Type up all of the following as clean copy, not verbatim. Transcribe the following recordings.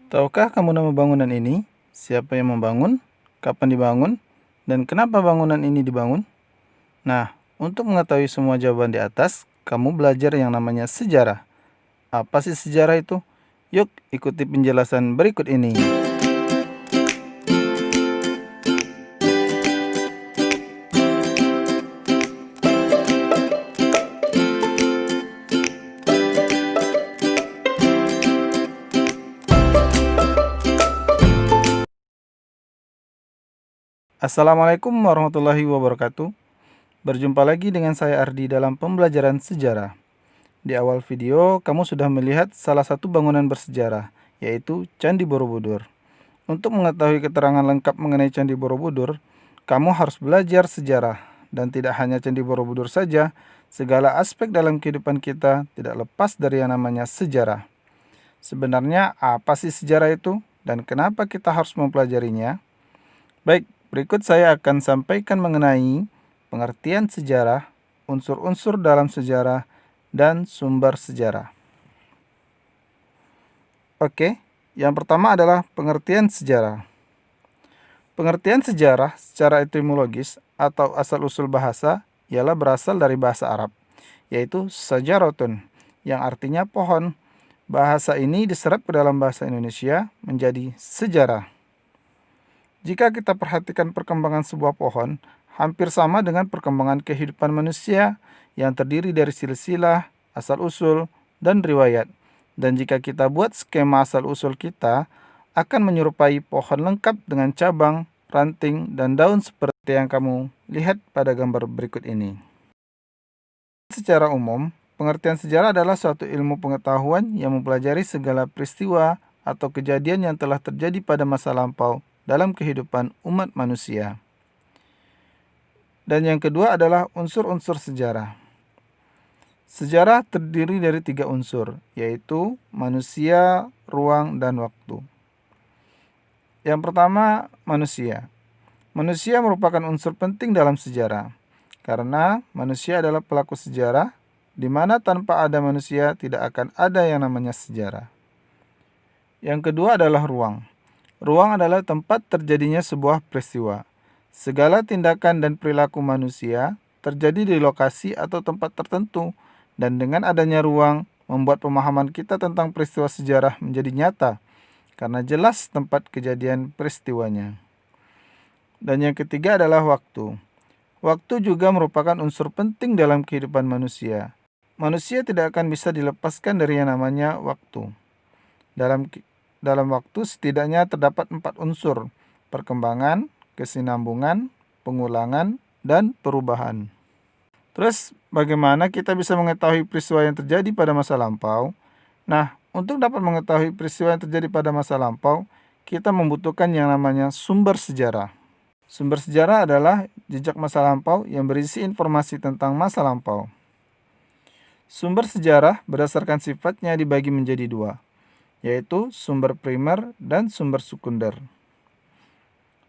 Tahukah kamu nama bangunan ini? Siapa yang membangun? Kapan dibangun? Dan kenapa bangunan ini dibangun? Nah, untuk mengetahui semua jawaban di atas, kamu belajar yang namanya sejarah. Apa sih sejarah itu? Yuk, ikuti penjelasan berikut ini. Assalamualaikum warahmatullahi wabarakatuh. Berjumpa lagi dengan saya Ardi dalam pembelajaran sejarah. Di awal video, kamu sudah melihat salah satu bangunan bersejarah, yaitu Candi Borobudur. Untuk mengetahui keterangan lengkap mengenai Candi Borobudur, kamu harus belajar sejarah. Dan tidak hanya Candi Borobudur saja, segala aspek dalam kehidupan kita tidak lepas dari yang namanya sejarah. Sebenarnya apa sih sejarah itu dan kenapa kita harus mempelajarinya? Baik, berikut saya akan sampaikan mengenai pengertian sejarah, unsur-unsur dalam sejarah, dan sumber sejarah. Oke, yang pertama adalah pengertian sejarah. Pengertian sejarah secara etimologis atau asal-usul bahasa ialah berasal dari bahasa Arab, yaitu sajarotun, yang artinya pohon. Bahasa ini diserap ke dalam bahasa Indonesia menjadi sejarah. Jika kita perhatikan perkembangan sebuah pohon, hampir sama dengan perkembangan kehidupan manusia yang terdiri dari silsilah, asal-usul, dan riwayat. Dan jika kita buat skema asal-usul kita, akan menyerupai pohon lengkap dengan cabang, ranting, dan daun seperti yang kamu lihat pada gambar berikut ini. Secara umum, pengertian sejarah adalah suatu ilmu pengetahuan yang mempelajari segala peristiwa atau kejadian yang telah terjadi pada masa lampau dalam kehidupan umat manusia. Dan yang kedua adalah unsur-unsur sejarah. Sejarah terdiri dari 3 unsur, yaitu manusia, ruang, dan waktu. Yang pertama, manusia. Manusia merupakan unsur penting dalam sejarah, karena manusia adalah pelaku sejarah, di mana tanpa ada manusia tidak akan ada yang namanya sejarah. Yang kedua adalah ruang. Ruang adalah tempat terjadinya sebuah peristiwa. Segala tindakan dan perilaku manusia terjadi di lokasi atau tempat tertentu, dan dengan adanya ruang membuat pemahaman kita tentang peristiwa sejarah menjadi nyata, karena jelas tempat kejadian peristiwanya. Dan yang ketiga adalah waktu. Waktu juga merupakan unsur penting dalam kehidupan manusia. Manusia tidak akan bisa dilepaskan dari yang namanya waktu. Dalam waktu setidaknya terdapat 4 unsur: perkembangan, kesinambungan, pengulangan, dan perubahan. Terus bagaimana kita bisa mengetahui peristiwa yang terjadi pada masa lampau? Nah, untuk dapat mengetahui peristiwa yang terjadi pada masa lampau, kita membutuhkan yang namanya sumber sejarah. Sumber sejarah adalah jejak masa lampau yang berisi informasi tentang masa lampau. Sumber sejarah berdasarkan sifatnya dibagi menjadi 2, yaitu sumber primer dan sumber sekunder.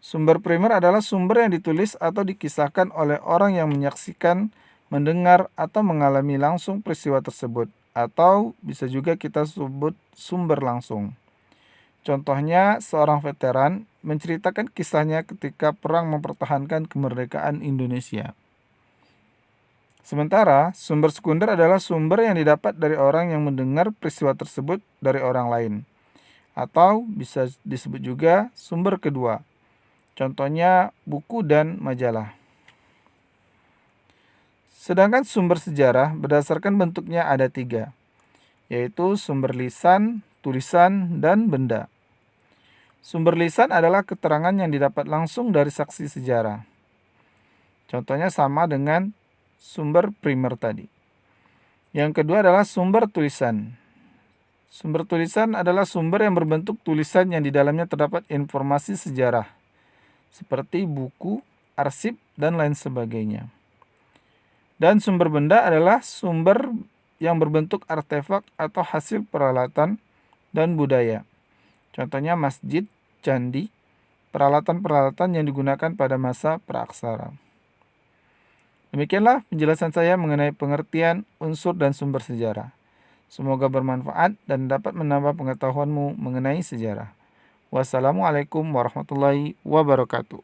Sumber primer adalah sumber yang ditulis atau dikisahkan oleh orang yang menyaksikan, mendengar, atau mengalami langsung peristiwa tersebut, atau bisa juga kita sebut sumber langsung. Contohnya, seorang veteran menceritakan kisahnya ketika perang mempertahankan kemerdekaan Indonesia. Sementara, sumber sekunder adalah sumber yang didapat dari orang yang mendengar peristiwa tersebut dari orang lain. Atau bisa disebut juga sumber kedua. Contohnya, buku dan majalah. Sedangkan sumber sejarah berdasarkan bentuknya ada 3, yaitu sumber lisan, tulisan, dan benda. Sumber lisan adalah keterangan yang didapat langsung dari saksi sejarah. Contohnya sama dengan sumber primer tadi. Yang kedua adalah sumber tulisan. Sumber tulisan adalah sumber yang berbentuk tulisan yang di dalamnya terdapat informasi sejarah, seperti buku, arsip, dan lain sebagainya. Dan sumber benda adalah sumber yang berbentuk artefak atau hasil peralatan dan budaya. Contohnya masjid, candi, peralatan-peralatan yang digunakan pada masa praaksara. Demikianlah penjelasan saya mengenai pengertian unsur dan sumber sejarah. Semoga bermanfaat dan dapat menambah pengetahuanmu mengenai sejarah. Wassalamualaikum warahmatullahi wabarakatuh.